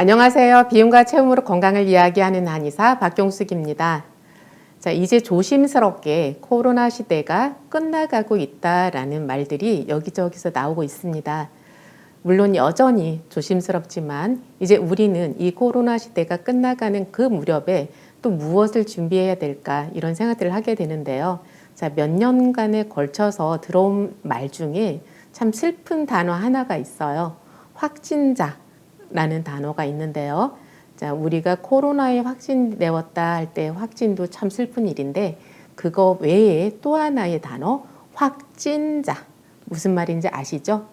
안녕하세요. 비움과 체움으로 건강을 이야기하는 한의사 박경숙입니다. 자, 이제 조심스럽게 코로나 시대가 끝나가고 있다라는 말들이 여기저기서 나오고 있습니다. 물론 여전히 조심스럽지만 이제 우리는 이 코로나 시대가 끝나가는 그 무렵에 또 무엇을 준비해야 될까 이런 생각들을 하게 되는데요. 자, 몇 년간에 걸쳐서 들어온 말 중에 참 슬픈 단어 하나가 있어요. 확진자라는 단어가 있는데요. 자, 우리가 코로나에 확진되었다 할 때 확진도 참 슬픈 일인데 그거 외에 또 하나의 단어 확진자. 무슨 말인지 아시죠?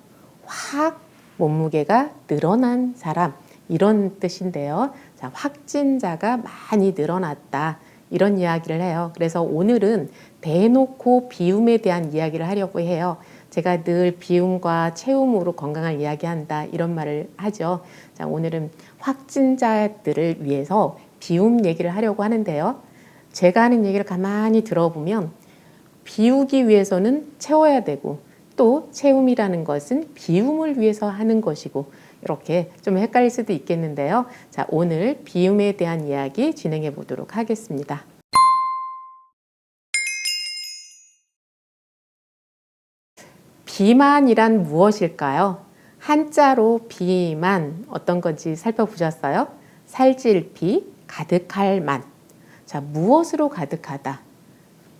확 몸무게가 늘어난 사람 이런 뜻인데요. 자, 확진자가 많이 늘어났다 이런 이야기를 해요. 그래서 오늘은 대놓고 비움에 대한 이야기를 하려고 해요. 제가 늘 비움과 체움으로 건강을 이야기한다 이런 말을 하죠. 자, 오늘은 확진자들을 위해서 비움 얘기를 하려고 하는데요. 제가 하는 얘기를 가만히 들어보면 비우기 위해서는 채워야 되고 또 체움이라는 것은 비움을 위해서 하는 것이고 이렇게 좀 헷갈릴 수도 있겠는데요. 자, 오늘 비움에 대한 이야기 진행해 보도록 하겠습니다. 비만이란 무엇일까요? 한자로 비만 어떤 건지 살펴보셨어요? 살찔 비, 가득할 만. 자, 무엇으로 가득하다?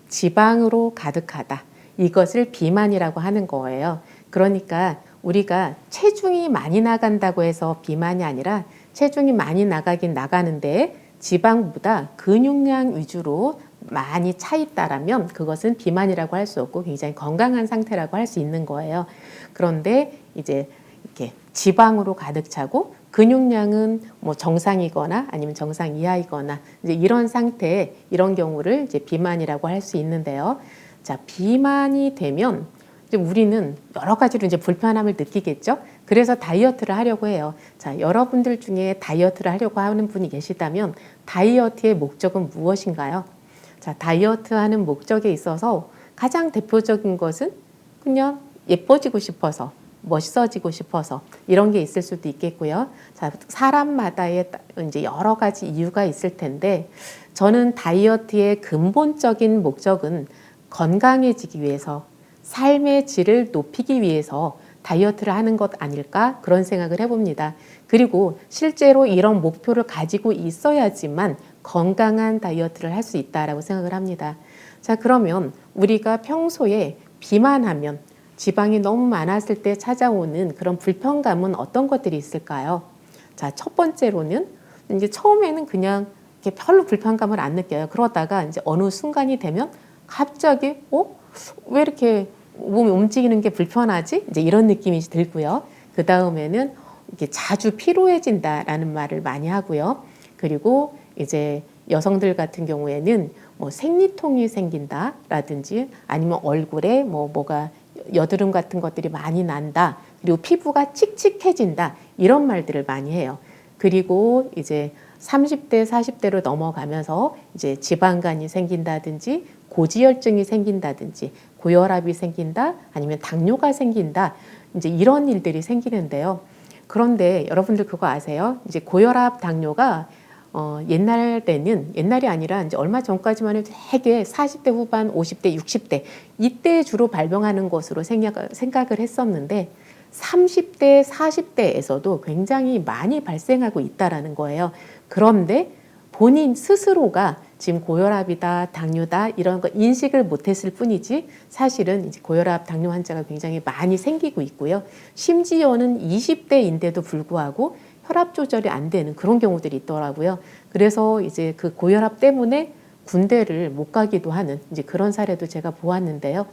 지방으로 가득하다. 이것을 비만이라고 하는 거예요. 그러니까 우리가 체중이 많이 나간다고 해서 비만이 아니라 체중이 많이 나가긴 나가는데 지방보다 근육량 위주로 많이 차 있다라면 그것은 비만이라고 할 수 없고 굉장히 건강한 상태라고 할 수 있는 거예요. 그런데 이제 이렇게 지방으로 가득 차고 근육량은 뭐 정상이거나 아니면 정상 이하이거나 이제 이런 상태, 이런 경우를 이제 비만이라고 할 수 있는데요. 자, 비만이 되면 이제 우리는 여러 가지로 이제 불편함을 느끼겠죠. 그래서 다이어트를 하려고 해요. 자, 여러분들 중에 다이어트를 하려고 하는 분이 계시다면 다이어트의 목적은 무엇인가요? 자, 다이어트 하는 목적에 있어서 가장 대표적인 것은 그냥 예뻐지고 싶어서, 멋있어지고 싶어서 이런 게 있을 수도 있겠고요. 자, 사람마다의 이제 여러 가지 이유가 있을 텐데 저는 다이어트의 근본적인 목적은 건강해지기 위해서, 삶의 질을 높이기 위해서 다이어트를 하는 것 아닐까 그런 생각을 해봅니다. 그리고 실제로 이런 목표를 가지고 있어야지만 건강한 다이어트를 할 수 있다라고 생각을 합니다. 자, 그러면 우리가 평소에 비만하면 지방이 너무 많았을 때 찾아오는 그런 불편감은 어떤 것들이 있을까요? 자, 첫 번째로는 이제 처음에는 그냥 이렇게 별로 불편감을 안 느껴요. 그러다가 이제 어느 순간이 되면 갑자기 왜 이렇게 몸이 움직이는 게 불편하지? 이제 이런 느낌이 들고요. 그 다음에는 이렇게 자주 피로해진다라는 말을 많이 하고요. 그리고 이제 여성들 같은 경우에는 뭐 생리통이 생긴다라든지 아니면 얼굴에 뭐가 여드름 같은 것들이 많이 난다. 그리고 피부가 칙칙해진다. 이런 말들을 많이 해요. 그리고 이제 30대, 40대로 넘어가면서 이제 지방간이 생긴다든지 고지혈증이 생긴다든지 고혈압이 생긴다 아니면 당뇨가 생긴다 이제 이런 일들이 생기는데요. 그런데 여러분들 그거 아세요? 이제 고혈압 당뇨가 옛날이 아니라 이제 얼마 전까지만 해도 되게 40대 후반, 50대, 60대 이때 주로 발병하는 것으로 생각을 했었는데 30대, 40대에서도 굉장히 많이 발생하고 있다라는 거예요. 그런데 본인 스스로가 지금 고혈압이다, 당뇨다 이런 거 인식을 못했을 뿐이지 사실은 이제 고혈압, 당뇨 환자가 굉장히 많이 생기고 있고요. 심지어는 20대인데도 불구하고 혈압 조절이 안 되는 그런 경우들이 있더라고요. 그래서 이제 그 고혈압 때문에 군대를 못 가기도 하는 이제 그런 사례도 제가 보았는데요.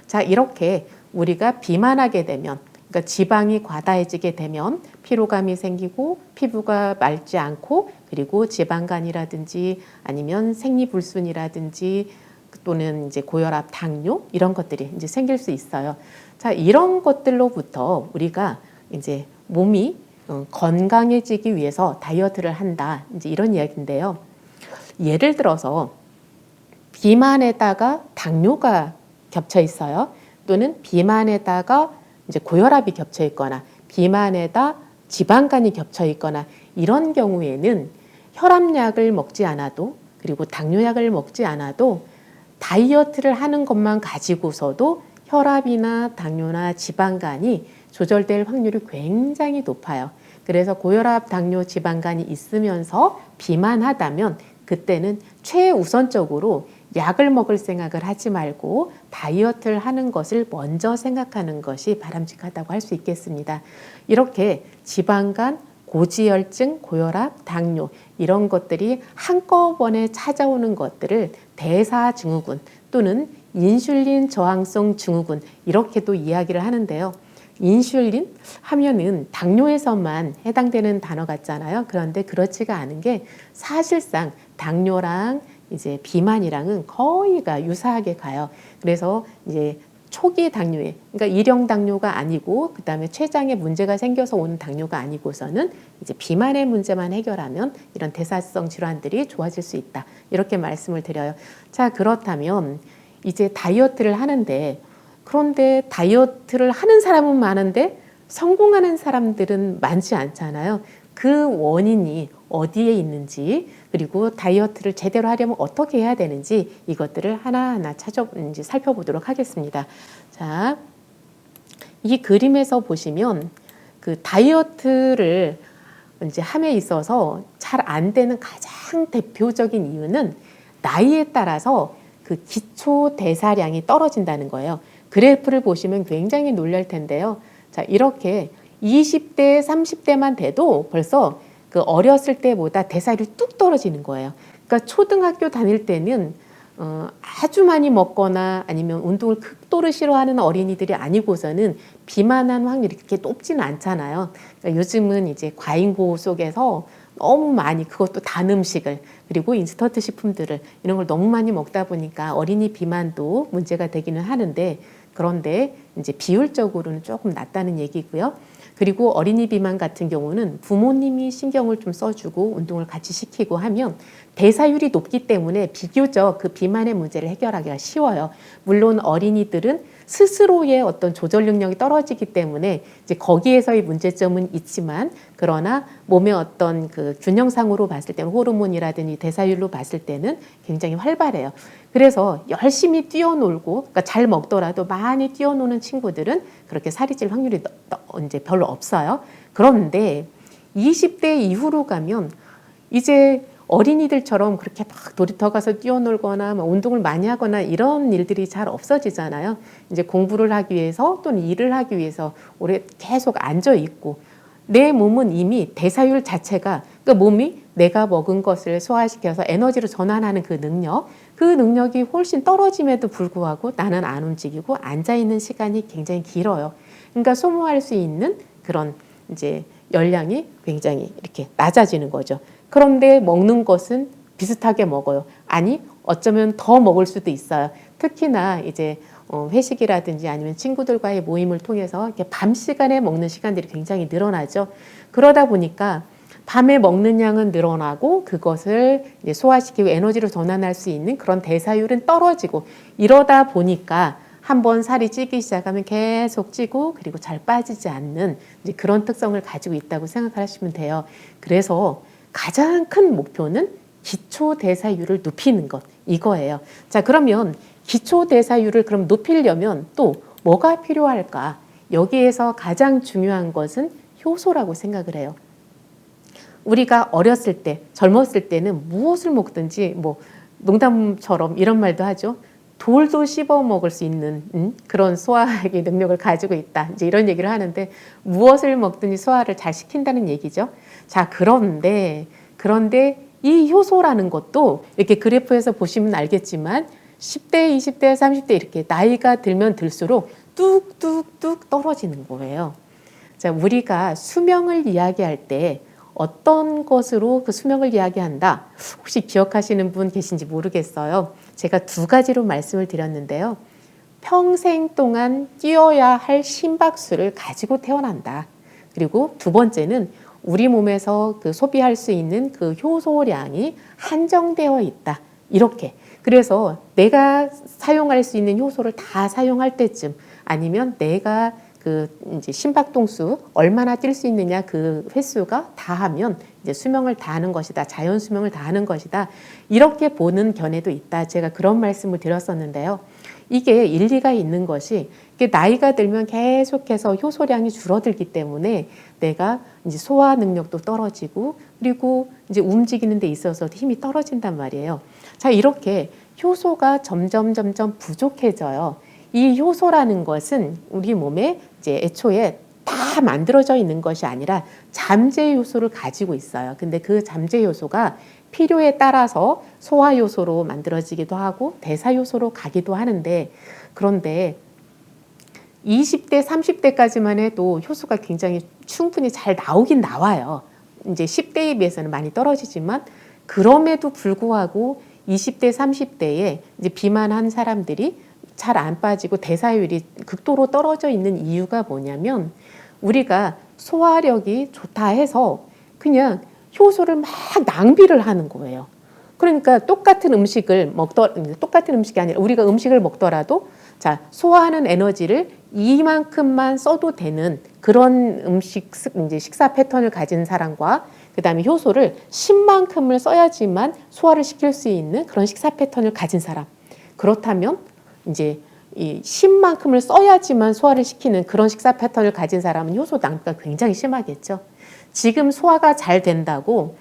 자, 이렇게 우리가 비만하게 되면 그러니까 지방이 과다해지게 되면 피로감이 생기고 피부가 맑지 않고 그리고 지방간이라든지 아니면 생리불순이라든지 또는 이제 고혈압, 당뇨 이런 것들이 이제 생길 수 있어요. 자, 이런 것들로부터 우리가 이제 몸이 건강해지기 위해서 다이어트를 한다. 이제 이런 이야기인데요. 예를 들어서 비만에다가 당뇨가 겹쳐 있어요. 또는 비만에다가 이제 고혈압이 겹쳐 있거나 비만에다 지방간이 겹쳐 있거나 이런 경우에는 혈압약을 먹지 않아도, 그리고 당뇨약을 먹지 않아도 다이어트를 하는 것만 가지고서도 혈압이나 당뇨나 지방간이 조절될 확률이 굉장히 높아요. 그래서 고혈압, 당뇨, 지방간이 있으면서 비만하다면 그때는 최우선적으로 약을 먹을 생각을 하지 말고 다이어트를 하는 것을 먼저 생각하는 것이 바람직하다고 할 수 있겠습니다. 이렇게 지방간, 고지혈증, 고혈압, 당뇨 이런 것들이 한꺼번에 찾아오는 것들을 대사증후군 또는 인슐린 저항성 증후군 이렇게도 이야기를 하는데요. 인슐린 하면은 당뇨에서만 해당되는 단어 같잖아요. 그런데 그렇지가 않은 게 사실상 당뇨랑 이제 비만이랑은 거의가 유사하게 가요. 그래서 이제 초기 당뇨에, 그러니까 일형 당뇨가 아니고 그다음에 췌장에 문제가 생겨서 오는 당뇨가 아니고서는 이제 비만의 문제만 해결하면 이런 대사성 질환들이 좋아질 수 있다. 이렇게 말씀을 드려요. 자, 그렇다면 이제 다이어트를 하는데, 그런데 다이어트를 하는 사람은 많은데 성공하는 사람들은 많지 않잖아요. 그 원인이 어디에 있는지, 그리고 다이어트를 제대로 하려면 어떻게 해야 되는지 이것들을 하나하나 살펴보도록 하겠습니다. 자, 이 그림에서 보시면 그 다이어트를 이제 함에 있어서 잘 안 되는 가장 대표적인 이유는 나이에 따라서 그 기초 대사량이 떨어진다는 거예요. 그래프를 보시면 굉장히 놀랄 텐데요. 자, 이렇게 20대, 30대만 돼도 벌써 그 어렸을 때보다 대사율이 뚝 떨어지는 거예요. 그러니까 초등학교 다닐 때는 아주 많이 먹거나 아니면 운동을 극도로 싫어하는 어린이들이 아니고서는 비만한 확률이 그렇게 높지는 않잖아요. 그러니까 요즘은 이제 과잉보호 속에서 너무 많이, 그것도 단 음식을, 그리고 인스턴트 식품들을 이런 걸 너무 많이 먹다 보니까 어린이 비만도 문제가 되기는 하는데, 그런데 이제 비율적으로는 조금 낮다는 얘기고요. 그리고 어린이 비만 같은 경우는 부모님이 신경을 좀 써주고 운동을 같이 시키고 하면 대사율이 높기 때문에 비교적 그 비만의 문제를 해결하기가 쉬워요. 물론 어린이들은 스스로의 어떤 조절 능력이 떨어지기 때문에 이제 거기에서의 문제점은 있지만, 그러나 몸의 어떤 그 균형상으로 봤을 때는 호르몬이라든지 대사율로 봤을 때는 굉장히 활발해요. 그래서 열심히 뛰어놀고, 그러니까 잘 먹더라도 많이 뛰어노는 친구들은 그렇게 살이 찔 확률이 이제 별로 없어요. 그런데 20대 이후로 가면 이제 어린이들처럼 그렇게 막 놀이터 가서 뛰어놀거나 운동을 많이 하거나 이런 일들이 잘 없어지잖아요. 이제 공부를 하기 위해서 또는 일을 하기 위해서 오래 계속 앉아 있고, 내 몸은 이미 대사율 자체가, 그러니까 몸이 내가 먹은 것을 소화시켜서 에너지로 전환하는 그 능력이 훨씬 떨어짐에도 불구하고 나는 안 움직이고 앉아 있는 시간이 굉장히 길어요. 그러니까 소모할 수 있는 그런 이제 열량이 굉장히 이렇게 낮아지는 거죠. 그런데 먹는 것은 비슷하게 먹어요. 아니, 어쩌면 더 먹을 수도 있어요. 특히나 이제 회식이라든지 아니면 친구들과의 모임을 통해서 이렇게 밤 시간에 먹는 시간들이 굉장히 늘어나죠. 그러다 보니까 밤에 먹는 양은 늘어나고 그것을 이제 소화시키고 에너지로 전환할 수 있는 그런 대사율은 떨어지고, 이러다 보니까 한번 살이 찌기 시작하면 계속 찌고 그리고 잘 빠지지 않는 이제 그런 특성을 가지고 있다고 생각하시면 돼요. 그래서 가장 큰 목표는 기초 대사율을 높이는 것, 이거예요. 자, 그러면 기초 대사율을 그럼 높이려면 또 뭐가 필요할까? 여기에서 가장 중요한 것은 효소라고 생각을 해요. 우리가 어렸을 때, 젊었을 때는 무엇을 먹든지 농담처럼 이런 말도 하죠. 돌도 씹어 먹을 수 있는 그런 소화의 능력을 가지고 있다. 이제 이런 얘기를 하는데, 무엇을 먹든지 소화를 잘 시킨다는 얘기죠. 자, 그런데 이 효소라는 것도 이렇게 그래프에서 보시면 알겠지만 10대, 20대, 30대 이렇게 나이가 들면 들수록 뚝뚝뚝 떨어지는 거예요. 자, 우리가 수명을 이야기할 때 어떤 것으로 그 수명을 이야기한다? 혹시 기억하시는 분 계신지 모르겠어요. 제가 두 가지로 말씀을 드렸는데요. 평생 동안 뛰어야 할 심박수를 가지고 태어난다. 그리고 두 번째는 우리 몸에서 그 소비할 수 있는 그 효소량이 한정되어 있다. 이렇게. 그래서 내가 사용할 수 있는 효소를 다 사용할 때쯤, 아니면 내가 그 이제 심박동수 얼마나 뛸 수 있느냐 그 횟수가 다하면 이제 수명을 다하는 것이다. 자연 수명을 다하는 것이다. 이렇게 보는 견해도 있다. 제가 그런 말씀을 드렸었는데요. 이게 일리가 있는 것이 이게 나이가 들면 계속해서 효소량이 줄어들기 때문에 내가 이제 소화 능력도 떨어지고 그리고 이제 움직이는 데 있어서도 힘이 떨어진단 말이에요. 자, 이렇게 효소가 점점 부족해져요. 이 효소라는 것은 우리 몸에 이제 애초에 다 만들어져 있는 것이 아니라 잠재 요소를 가지고 있어요. 근데 그 잠재 요소가 필요에 따라서 소화 요소로 만들어지기도 하고 대사 요소로 가기도 하는데, 그런데 20대, 30대까지만 해도 효소가 굉장히 충분히 잘 나오긴 나와요. 이제 10대에 비해서는 많이 떨어지지만 그럼에도 불구하고 20대, 30대에 이제 비만한 사람들이 잘 안 빠지고 대사율이 극도로 떨어져 있는 이유가 뭐냐면 우리가 소화력이 좋다 해서 그냥 효소를 막 낭비를 하는 거예요. 그러니까 똑같은 음식이 아니라 우리가 음식을 먹더라도 자, 소화하는 에너지를 이만큼만 써도 되는 그런 이제 식사 패턴을 가진 사람과 그다음에 효소를 10만큼을 써야지만 소화를 시킬 수 있는 그런 식사 패턴을 가진 사람. 그렇다면 이제 이 10만큼을 써야지만 소화를 시키는 그런 식사 패턴을 가진 사람은 효소 낭비가 굉장히 심하겠죠. 지금 소화가 잘 된다고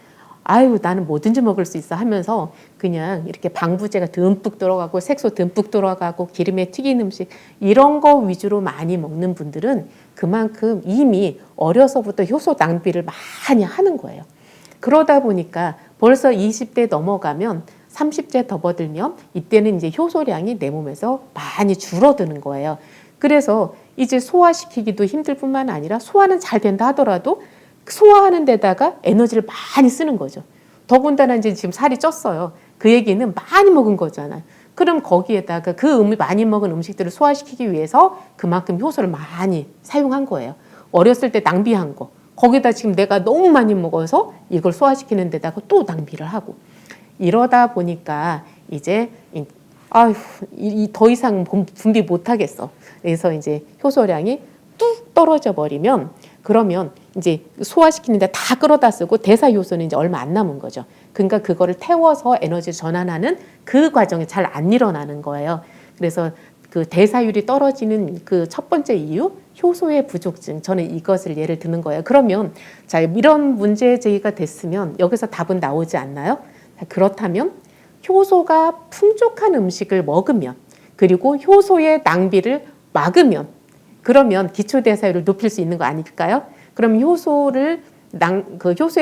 아유 나는 뭐든지 먹을 수 있어 하면서 그냥 이렇게 방부제가 듬뿍 들어가고 색소 듬뿍 들어가고 기름에 튀긴 음식 이런 거 위주로 많이 먹는 분들은 그만큼 이미 어려서부터 효소 낭비를 많이 하는 거예요. 그러다 보니까 벌써 20대 넘어가면 30대 접어들면 이때는 이제 효소량이 내 몸에서 많이 줄어드는 거예요. 그래서 이제 소화시키기도 힘들 뿐만 아니라 소화는 잘 된다 하더라도 소화하는 데다가 에너지를 많이 쓰는 거죠. 더군다나 이제 지금 살이 쪘어요. 그 얘기는 많이 먹은 거잖아요. 그럼 거기에다가 많이 먹은 음식들을 소화시키기 위해서 그만큼 효소를 많이 사용한 거예요. 어렸을 때 낭비한 거. 거기다 지금 내가 너무 많이 먹어서 이걸 소화시키는 데다가 또 낭비를 하고. 이러다 보니까 이제 더 이상 분비 못 하겠어. 그래서 이제 효소량이 뚝 떨어져 버리면 그러면 이제 소화시키는데 다 끌어다 쓰고 대사 요소는 이제 얼마 안 남은 거죠. 그러니까 그거를 태워서 에너지를 전환하는 그 과정이 잘 안 일어나는 거예요. 그래서 그 대사율이 떨어지는 그 첫 번째 이유, 효소의 부족증. 저는 이것을 예를 드는 거예요. 그러면 자, 이런 문제 제기가 됐으면 여기서 답은 나오지 않나요? 그렇다면 효소가 풍족한 음식을 먹으면 그리고 효소의 낭비를 막으면 그러면 기초대사율을 높일 수 있는 거 아닐까요? 그럼 효소의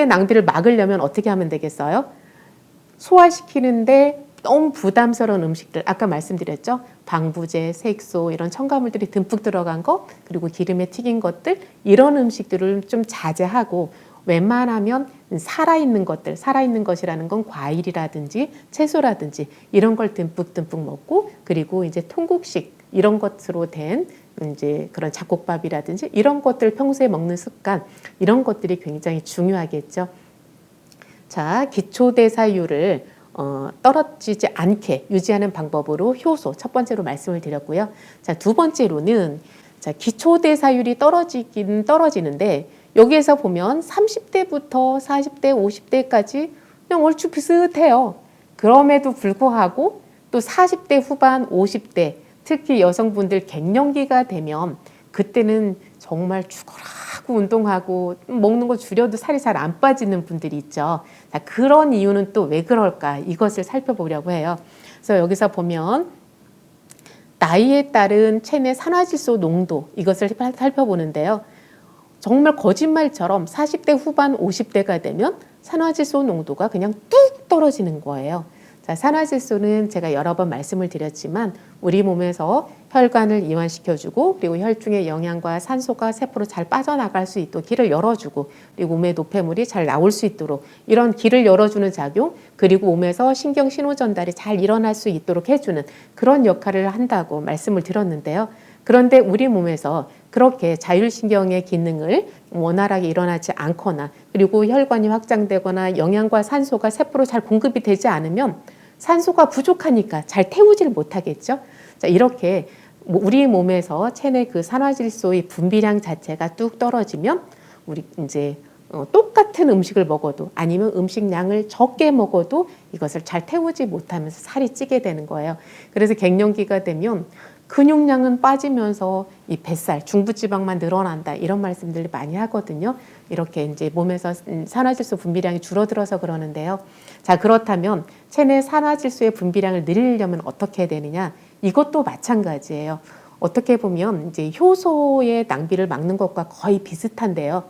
낭비를 막으려면 어떻게 하면 되겠어요? 소화시키는데 너무 부담스러운 음식들, 아까 말씀드렸죠? 방부제, 색소 이런 첨가물들이 듬뿍 들어간 것, 그리고 기름에 튀긴 것들, 이런 음식들을 좀 자제하고 웬만하면 살아있는 것이라는 건 과일이라든지 채소라든지 이런 걸 듬뿍 먹고, 그리고 이제 통곡식 이런 것으로 된 이제 그런 잡곡밥이라든지 이런 것들 평소에 먹는 습관, 이런 것들이 굉장히 중요하겠죠. 자, 기초대사율을 떨어지지 않게 유지하는 방법으로 효소 첫 번째로 말씀을 드렸고요. 자, 두 번째로는 자, 기초대사율이 떨어지긴 떨어지는데 여기에서 보면 30대부터 40대, 50대까지 그냥 얼추 비슷해요. 그럼에도 불구하고 또 40대 후반, 50대 특히 여성분들 갱년기가 되면 그때는 정말 죽어라고 운동하고 먹는 거 줄여도 살이 잘 안 빠지는 분들이 있죠. 자, 그런 이유는 또 왜 그럴까? 이것을 살펴보려고 해요. 그래서 여기서 보면 나이에 따른 체내 산화질소 농도 이것을 살펴보는데요. 정말 거짓말처럼 40대 후반 50대가 되면 산화질소 농도가 그냥 뚝 떨어지는 거예요. 자, 산화질소는 제가 여러 번 말씀을 드렸지만 우리 몸에서 혈관을 이완시켜주고 그리고 혈중의 영양과 산소가 세포로 잘 빠져나갈 수 있도록 길을 열어주고 그리고 몸의 노폐물이 잘 나올 수 있도록 이런 길을 열어주는 작용, 그리고 몸에서 신경 신호 전달이 잘 일어날 수 있도록 해주는 그런 역할을 한다고 말씀을 드렸는데요. 그런데 우리 몸에서 그렇게 자율신경의 기능을 원활하게 일어나지 않거나 그리고 혈관이 확장되거나 영양과 산소가 세포로 잘 공급이 되지 않으면 산소가 부족하니까 잘 태우질 못하겠죠. 자, 이렇게 우리 몸에서 체내 그 산화질소의 분비량 자체가 뚝 떨어지면 우리 이제 똑같은 음식을 먹어도 아니면 음식량을 적게 먹어도 이것을 잘 태우지 못하면서 살이 찌게 되는 거예요. 그래서 갱년기가 되면 근육량은 빠지면서 이 뱃살, 중부지방만 늘어난다 이런 말씀들을 많이 하거든요. 이렇게 이제 몸에서 산화질소 분비량이 줄어들어서 그러는데요. 자, 그렇다면 체내 산화질소의 분비량을 늘리려면 어떻게 해야 되느냐? 이것도 마찬가지예요. 어떻게 보면 이제 효소의 낭비를 막는 것과 거의 비슷한데요.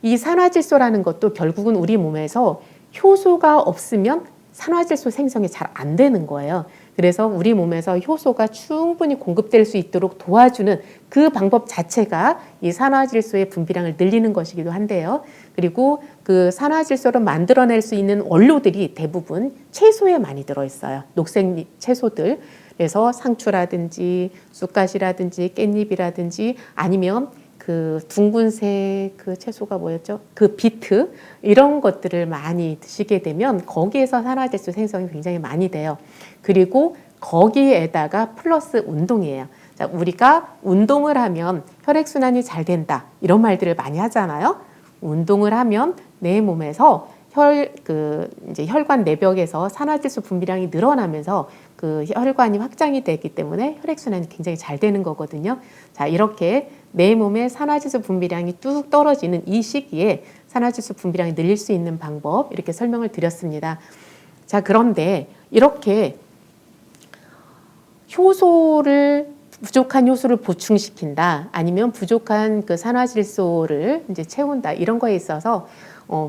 이 산화질소라는 것도 결국은 우리 몸에서 효소가 없으면 산화질소 생성이 잘 안 되는 거예요. 그래서 우리 몸에서 효소가 충분히 공급될 수 있도록 도와주는 그 방법 자체가 이 산화질소의 분비량을 늘리는 것이기도 한데요. 그리고 그 산화질소를 만들어낼 수 있는 원료들이 대부분 채소에 많이 들어있어요. 녹색 채소들. 그래서 상추라든지 쑥갓이라든지 깻잎이라든지 아니면 그 둥근색 그 채소가 뭐였죠? 그 비트 이런 것들을 많이 드시게 되면 거기에서 산화질소 생성이 굉장히 많이 돼요. 그리고 거기에다가 플러스 운동이에요. 자, 우리가 운동을 하면 혈액순환이 잘 된다 이런 말들을 많이 하잖아요. 운동을 하면 내 몸에서 이제 혈관 내벽에서 산화질소 분비량이 늘어나면서 그 혈관이 확장이 되기 때문에 혈액순환이 굉장히 잘 되는 거거든요. 자, 이렇게 내 몸의 산화질소 분비량이 뚝 떨어지는 이 시기에 산화질소 분비량이 늘릴 수 있는 방법 이렇게 설명을 드렸습니다. 자, 그런데 이렇게 부족한 효소를 보충시킨다 아니면 부족한 그 산화질소를 이제 채운다 이런 거에 있어서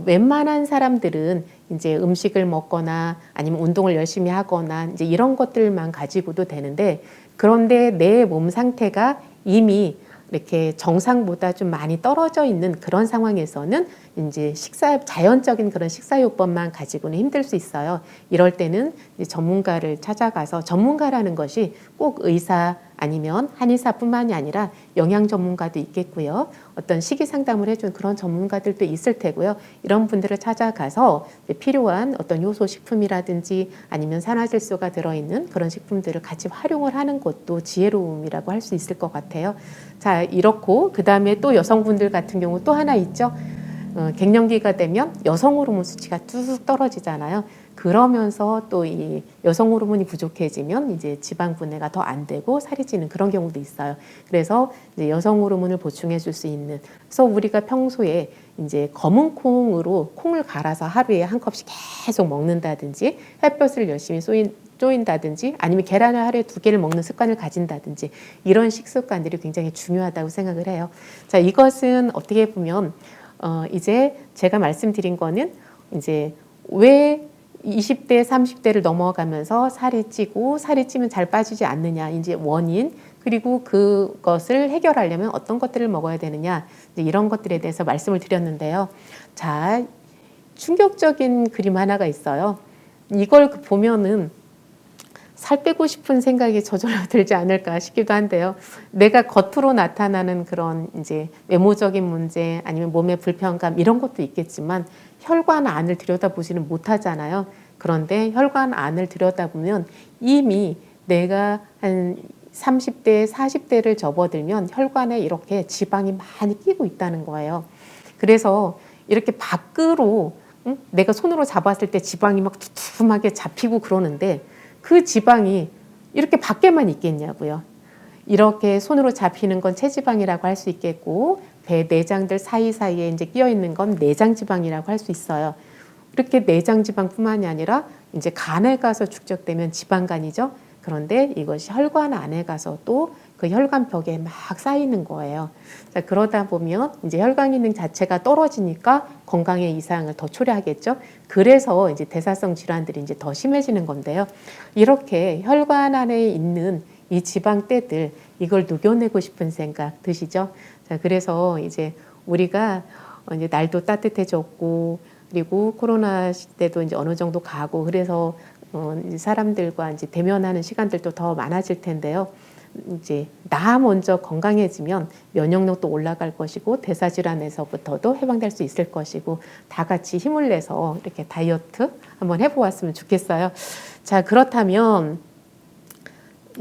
웬만한 사람들은 이제 음식을 먹거나 아니면 운동을 열심히 하거나 이제 이런 것들만 가지고도 되는데 그런데 내 몸 상태가 이미 이렇게 정상보다 좀 많이 떨어져 있는 그런 상황에서는 이제 자연적인 그런 식사요법만 가지고는 힘들 수 있어요. 이럴 때는 이제 전문가를 찾아가서 전문가라는 것이 꼭 의사 아니면 한의사뿐만이 아니라 영양 전문가도 있겠고요. 어떤 식이 상담을 해준 그런 전문가들도 있을 테고요. 이런 분들을 찾아가서 필요한 어떤 요소 식품이라든지 아니면 산화질소가 들어있는 그런 식품들을 같이 활용을 하는 것도 지혜로움이라고 할 수 있을 것 같아요. 자, 이렇고 그 다음에 또 여성분들 같은 경우 또 하나 있죠. 갱년기가 되면 여성 호르몬 수치가 뚝 떨어지잖아요. 그러면서 또 이 여성 호르몬이 부족해지면 이제 지방 분해가 더 안 되고 살이 찌는 그런 경우도 있어요. 그래서 이제 여성 호르몬을 보충해 줄 수 있는 그래서 우리가 평소에 이제 검은 콩으로 콩을 갈아서 하루에 한 컵씩 계속 먹는다든지 햇볕을 열심히 쪼인다든지 아니면 계란을 하루에 2개를 먹는 습관을 가진다든지 이런 식습관들이 굉장히 중요하다고 생각을 해요. 자, 이것은 어떻게 보면 이제 제가 말씀드린 거는 이제 왜 20대, 30대를 넘어가면서 살이 찌고 살이 찌면 잘 빠지지 않느냐 이제 원인 그리고 그것을 해결하려면 어떤 것들을 먹어야 되느냐 이런 것들에 대해서 말씀을 드렸는데요. 자, 충격적인 그림 하나가 있어요. 이걸 보면은 살 빼고 싶은 생각이 저절로 들지 않을까 싶기도 한데요. 내가 겉으로 나타나는 그런 이제 외모적인 문제 아니면 몸의 불편감 이런 것도 있겠지만 혈관 안을 들여다보지는 못하잖아요. 그런데 혈관 안을 들여다보면 이미 내가 한 30대, 40대를 접어들면 혈관에 이렇게 지방이 많이 끼고 있다는 거예요. 그래서 이렇게 밖으로 내가 손으로 잡았을 때 지방이 막 두툼하게 잡히고 그러는데 그 지방이 이렇게 밖에만 있겠냐고요. 이렇게 손으로 잡히는 건 체지방이라고 할 수 있겠고 배 내장들 사이사이에 이제 끼어 있는 건 내장 지방이라고 할 수 있어요. 이렇게 내장 지방뿐만이 아니라 이제 간에 가서 축적되면 지방간이죠. 그런데 이것이 혈관 안에 가서 또 그 혈관벽에 막 쌓이는 거예요. 자, 그러다 보면 이제 혈관 기능 자체가 떨어지니까 건강에 이상을 더 초래하겠죠. 그래서 이제 대사성 질환들이 이제 더 심해지는 건데요. 이렇게 혈관 안에 있는 이 지방떼들 이걸 녹여내고 싶은 생각 드시죠? 자, 그래서 이제 우리가 이제 날도 따뜻해졌고 그리고 코로나 시대도 이제 어느 정도 가고 그래서 이제 사람들과 이제 대면하는 시간들도 더 많아질 텐데요. 이제 나 먼저 건강해지면 면역력도 올라갈 것이고 대사질환에서부터도 해방될 수 있을 것이고 다 같이 힘을 내서 이렇게 다이어트 한번 해보았으면 좋겠어요. 자, 그렇다면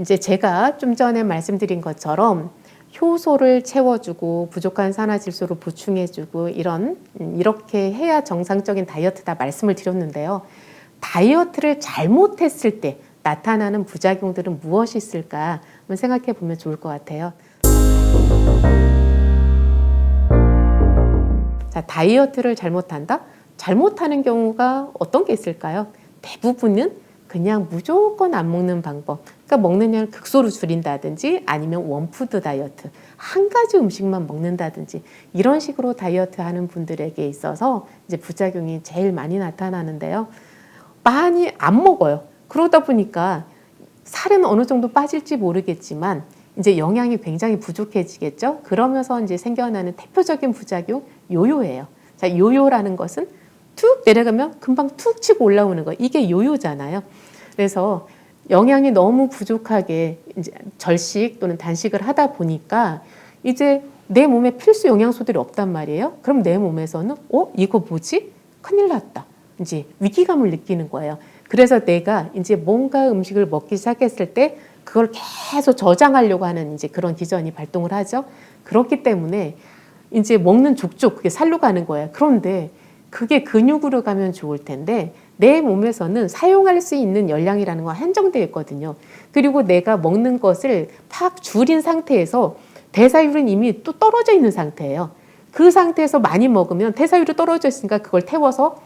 이제 제가 좀 전에 말씀드린 것처럼 효소를 채워주고 부족한 산화질소를 보충해주고 이렇게 해야 정상적인 다이어트다 말씀을 드렸는데요. 다이어트를 잘못했을 때 나타나는 부작용들은 무엇이 있을까 한번 생각해 보면 좋을 것 같아요. 자, 다이어트를 잘못한다? 잘못하는 경우가 어떤 게 있을까요? 대부분은 그냥 무조건 안 먹는 방법. 그러니까 먹는 양을 극소로 줄인다든지 아니면 원푸드 다이어트. 한 가지 음식만 먹는다든지 이런 식으로 다이어트 하는 분들에게 있어서 이제 부작용이 제일 많이 나타나는데요. 많이 안 먹어요. 그러다 보니까 살은 어느 정도 빠질지 모르겠지만 이제 영양이 굉장히 부족해지겠죠. 그러면서 이제 생겨나는 대표적인 부작용 요요예요. 자, 요요라는 것은 툭 내려가면 금방 툭 치고 올라오는 거. 이게 요요잖아요. 그래서 영양이 너무 부족하게 이제 절식 또는 단식을 하다 보니까 이제 내 몸에 필수 영양소들이 없단 말이에요. 그럼 내 몸에서는 이거 뭐지? 큰일 났다. 이제 위기감을 느끼는 거예요. 그래서 내가 이제 뭔가 음식을 먹기 시작했을 때 그걸 계속 저장하려고 하는 이제 그런 기전이 발동을 하죠. 그렇기 때문에 이제 먹는 족족 그게 살로 가는 거예요. 그런데 그게 근육으로 가면 좋을 텐데 내 몸에서는 사용할 수 있는 열량이라는 건 한정되어 있거든요. 그리고 내가 먹는 것을 팍 줄인 상태에서 대사율은 이미 또 떨어져 있는 상태예요. 그 상태에서 많이 먹으면 대사율이 떨어져 있으니까 그걸 태워서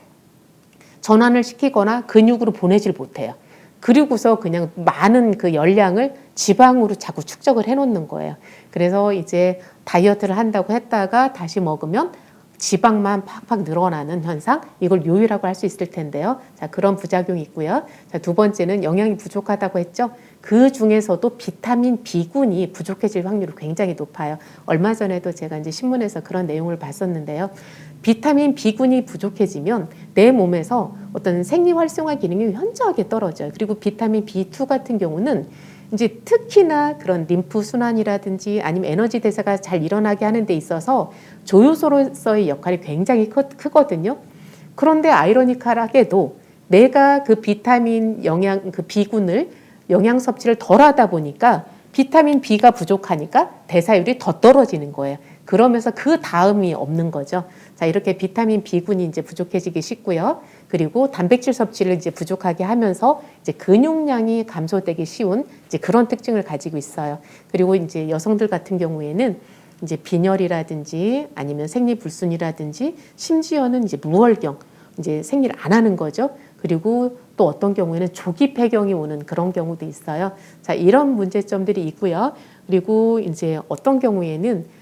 전환을 시키거나 근육으로 보내질 못해요. 그리고서 그냥 많은 그 열량을 지방으로 자꾸 축적을 해놓는 거예요. 그래서 이제 다이어트를 한다고 했다가 다시 먹으면 지방만 팍팍 늘어나는 현상, 이걸 요요라고 할 수 있을 텐데요. 자, 그런 부작용이 있고요. 자, 두 번째는 영양이 부족하다고 했죠. 그 중에서도 비타민 B군이 부족해질 확률이 굉장히 높아요. 얼마 전에도 제가 이제 신문에서 그런 내용을 봤었는데요. 비타민 B군이 부족해지면 내 몸에서 어떤 생리활성화 기능이 현저하게 떨어져요. 그리고 비타민 B2 같은 경우는 이제 특히나 그런 림프 순환이라든지 아니면 에너지 대사가 잘 일어나게 하는 데 있어서 조효소로서의 역할이 굉장히 크거든요. 그런데 아이러니컬하게도 내가 그 비타민 그 B군을 영양 섭취를 덜 하다 보니까 비타민 B가 부족하니까 대사율이 더 떨어지는 거예요. 그러면서 그 다음이 없는 거죠. 자, 이렇게 비타민 B군이 이제 부족해지기 쉽고요. 그리고 단백질 섭취를 이제 부족하게 하면서 이제 근육량이 감소되기 쉬운 이제 그런 특징을 가지고 있어요. 그리고 이제 여성들 같은 경우에는 이제 빈혈이라든지 아니면 생리불순이라든지 심지어는 이제 무월경, 이제 생리를 안 하는 거죠. 그리고 또 어떤 경우에는 조기 폐경이 오는 그런 경우도 있어요. 자, 이런 문제점들이 있고요. 그리고 이제 어떤 경우에는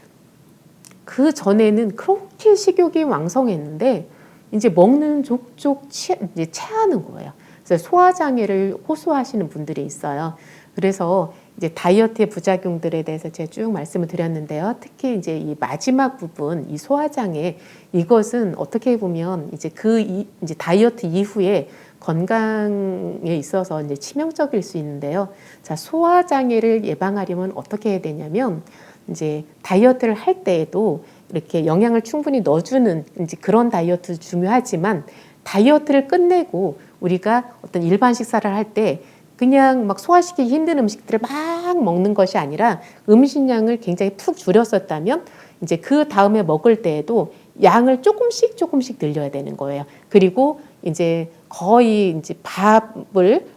그 전에는 그렇게 식욕이 왕성했는데 이제 먹는 족족 이제 체하는 거예요. 그래서 소화장애를 호소하시는 분들이 있어요. 그래서 이제 다이어트의 부작용들에 대해서 제가 쭉 말씀을 드렸는데요. 특히 이제 이 마지막 부분, 이 소화장애, 이것은 어떻게 보면 이제 이제 다이어트 이후에 건강에 있어서 이제 치명적일 수 있는데요. 자, 소화장애를 예방하려면 어떻게 해야 되냐면 이제 다이어트를 할 때에도 이렇게 영양을 충분히 넣어주는 이제 그런 다이어트 중요하지만 다이어트를 끝내고 우리가 어떤 일반 식사를 할 때 그냥 막 소화시키기 힘든 음식들을 막 먹는 것이 아니라 음식량을 굉장히 푹 줄였었다면 이제 그 다음에 먹을 때에도 양을 조금씩 늘려야 되는 거예요. 그리고 이제 거의 이제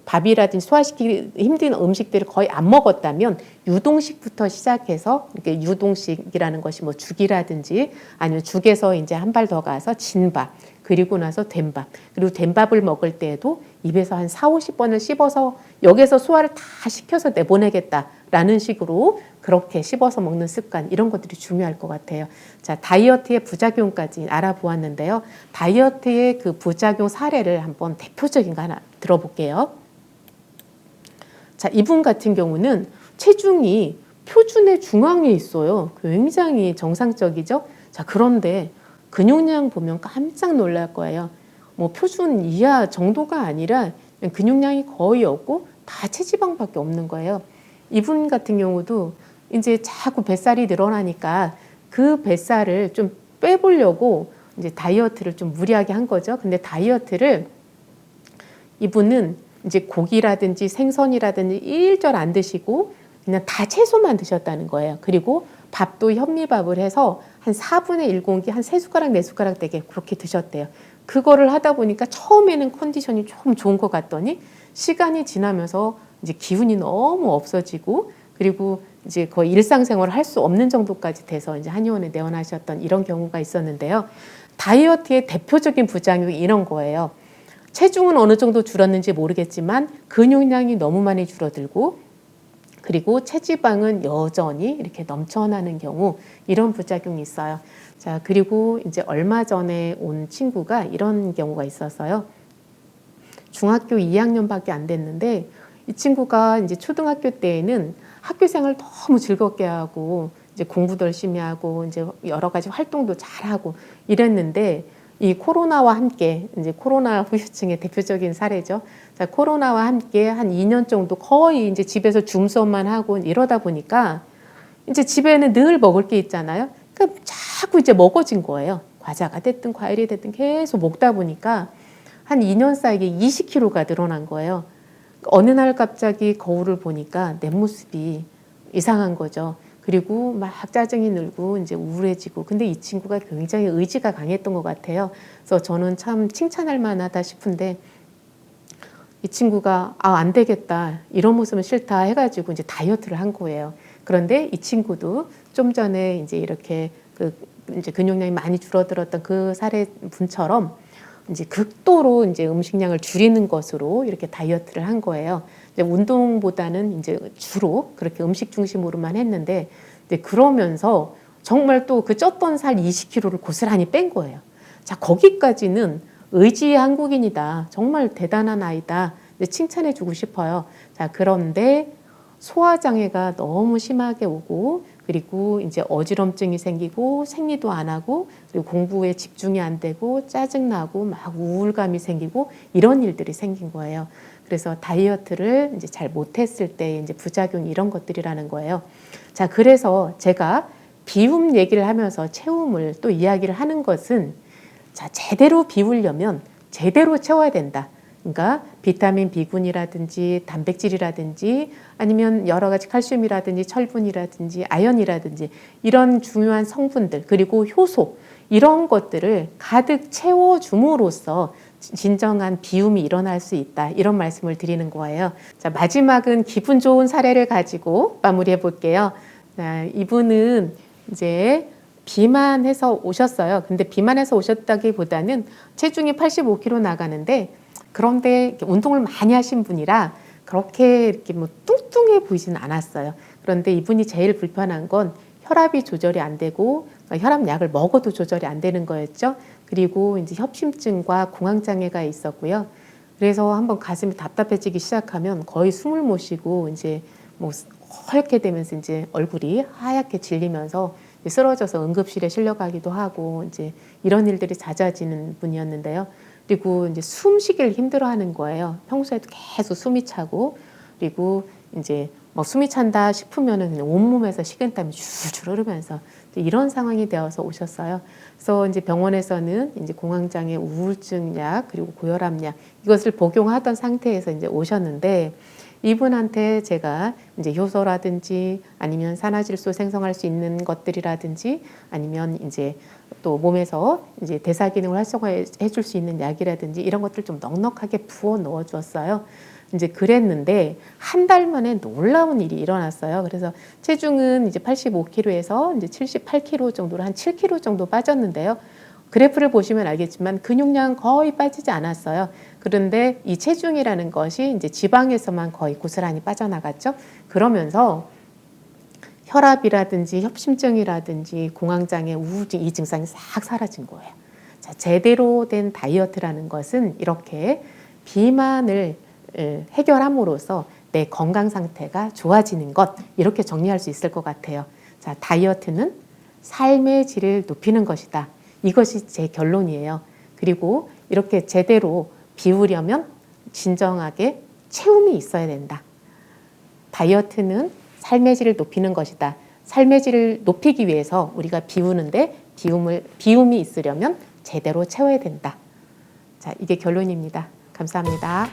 밥이라든지 소화시키기 힘든 음식들을 거의 안 먹었다면 유동식부터 시작해서 이렇게 유동식이라는 것이 뭐 죽이라든지 아니면 죽에서 이제 한 발 더 가서 진밥, 그리고 나서 된밥, 그리고 된밥을 먹을 때에도 입에서 한 40-50번을 씹어서 여기서 소화를 다 시켜서 내보내겠다라는 식으로 그렇게 씹어서 먹는 습관, 이런 것들이 중요할 것 같아요. 자, 다이어트의 부작용까지 알아보았는데요. 다이어트의 그 부작용 사례를 한번 대표적인 거 하나 들어볼게요. 자, 이분 같은 경우는 체중이 표준의 중앙에 있어요. 굉장히 정상적이죠. 자, 그런데 근육량 보면 깜짝 놀랄 거예요. 뭐 표준 이하 정도가 아니라 근육량이 거의 없고 다 체지방밖에 없는 거예요. 이분 같은 경우도 이제 자꾸 뱃살이 늘어나니까 그 뱃살을 좀 빼보려고 이제 다이어트를 좀 무리하게 한 거죠. 근데 다이어트를 이분은 이제 고기라든지 생선이라든지 일절 안 드시고 그냥 다 채소만 드셨다는 거예요. 그리고 밥도 현미밥을 해서 한 4분의 1 공기 한 3숟가락 4숟가락 되게 그렇게 드셨대요. 그거를 하다 보니까 처음에는 컨디션이 좀 좋은 것 같더니 시간이 지나면서 이제 기운이 너무 없어지고 그리고 이제 거의 일상생활을 할 수 없는 정도까지 돼서 이제 한의원에 내원하셨던 이런 경우가 있었는데요. 다이어트의 대표적인 부작용이 이런 거예요. 체중은 어느 정도 줄었는지 모르겠지만 근육량이 너무 많이 줄어들고 그리고 체지방은 여전히 이렇게 넘쳐나는 경우 이런 부작용이 있어요. 자, 그리고 이제 얼마 전에 온 친구가 이런 경우가 있었어요. 중학교 2학년밖에 안 됐는데 이 친구가 이제 초등학교 때에는 학교 생활 너무 즐겁게 하고 이제 공부도 열심히 하고 이제 여러 가지 활동도 잘하고 이랬는데 이 코로나와 함께 이제 코로나 후유증의 대표적인 사례죠. 자, 코로나와 함께 한 2년 정도 거의 이제 집에서 줌 수업만 하고 이러다 보니까 이제 집에는 늘 먹을 게 있잖아요. 그러니까 자꾸 이제 먹어진 거예요. 과자가 됐든 과일이 됐든 계속 먹다 보니까 한 2년 사이에 20kg가 늘어난 거예요. 어느 날 갑자기 거울을 보니까 내 모습이 이상한 거죠. 그리고 막 짜증이 늘고 이제 우울해지고 근데 이 친구가 굉장히 의지가 강했던 것 같아요. 그래서 저는 참 칭찬할 만하다 싶은데 이 친구가 안 되겠다 이런 모습은 싫다 해가지고 이제 다이어트를 한 거예요. 그런데 이 친구도 좀 전에 이제 이렇게 이제 근육량이 많이 줄어들었던 그 사례 분처럼 이제 극도로 이제 음식량을 줄이는 것으로 이렇게 다이어트를 한 거예요. 이제 운동보다는 이제 주로 그렇게 음식 중심으로만 했는데, 이제 그러면서 정말 또 그 쪘던 살 20kg를 고스란히 뺀 거예요. 자, 거기까지는 의지의 한국인이다. 정말 대단한 아이다. 칭찬해주고 싶어요. 자, 그런데 소화장애가 너무 심하게 오고 그리고 이제 어지럼증이 생기고 생리도 안 하고 그리고 공부에 집중이 안 되고 짜증나고 막 우울감이 생기고 이런 일들이 생긴 거예요. 그래서 다이어트를 이제 잘 못했을 때 이제 부작용이 이런 것들이라는 거예요. 자, 그래서 제가 비움 얘기를 하면서 체움을 또 이야기를 하는 것은 자, 제대로 비우려면 제대로 채워야 된다. 그러니까 비타민 B군이라든지 단백질이라든지 아니면 여러 가지 칼슘이라든지 철분이라든지 아연이라든지 이런 중요한 성분들 그리고 효소 이런 것들을 가득 채워줌으로써 진정한 비움이 일어날 수 있다. 이런 말씀을 드리는 거예요. 자, 마지막은 기분 좋은 사례를 가지고 마무리해 볼게요. 자, 이분은 이제 비만해서 오셨어요. 근데 비만해서 오셨다기보다는 체중이 85kg 나가는데 그런데 운동을 많이 하신 분이라 그렇게 이렇게 뭐 뚱뚱해 보이진 않았어요. 그런데 이분이 제일 불편한 건 혈압이 조절이 안 되고 혈압약을 먹어도 조절이 안 되는 거였죠. 그리고 이제 협심증과 공황장애가 있었고요. 그래서 한번 가슴이 답답해지기 시작하면 거의 숨을 못 쉬고 이제 뭐 허옇게 되면서 이제 얼굴이 하얗게 질리면서 쓰러져서 응급실에 실려가기도 하고 이제 이런 일들이 잦아지는 분이었는데요. 그리고 이제 숨쉬기를 힘들어하는 거예요. 평소에도 계속 숨이 차고 그리고 이제 뭐 숨이 찬다 싶으면은 온몸에서 식은땀이 줄줄 흐르면서 이런 상황이 되어서 오셨어요. 그래서 이제 병원에서는 이제 공황장애 우울증 약 그리고 고혈압 약 이것을 복용하던 상태에서 이제 오셨는데 이분한테 제가 이제 효소라든지 아니면 산화질소 생성할 수 있는 것들이라든지 아니면 이제 또 몸에서 이제 대사 기능을 활성화해 줄 수 있는 약이라든지 이런 것들 좀 넉넉하게 부어 넣어 주었어요. 이제 그랬는데 한 달 만에 놀라운 일이 일어났어요. 그래서 체중은 이제 85kg에서 이제 78kg 정도로 한 7kg 정도 빠졌는데요. 그래프를 보시면 알겠지만 근육량 거의 빠지지 않았어요. 그런데 이 체중이라는 것이 이제 지방에서만 거의 고스란히 빠져나갔죠. 그러면서 혈압이라든지 협심증이라든지 공황장애, 우울증 이 증상이 싹 사라진 거예요. 자, 제대로 된 다이어트라는 것은 이렇게 비만을 해결함으로써 내 건강 상태가 좋아지는 것 이렇게 정리할 수 있을 것 같아요. 자, 다이어트는 삶의 질을 높이는 것이다. 이것이 제 결론이에요. 그리고 이렇게 제대로 비우려면 진정하게 채움이 있어야 된다. 다이어트는 삶의 질을 높이는 것이다. 삶의 질을 높이기 위해서 우리가 비우는데 비움이 있으려면 제대로 채워야 된다. 자, 이게 결론입니다. 감사합니다.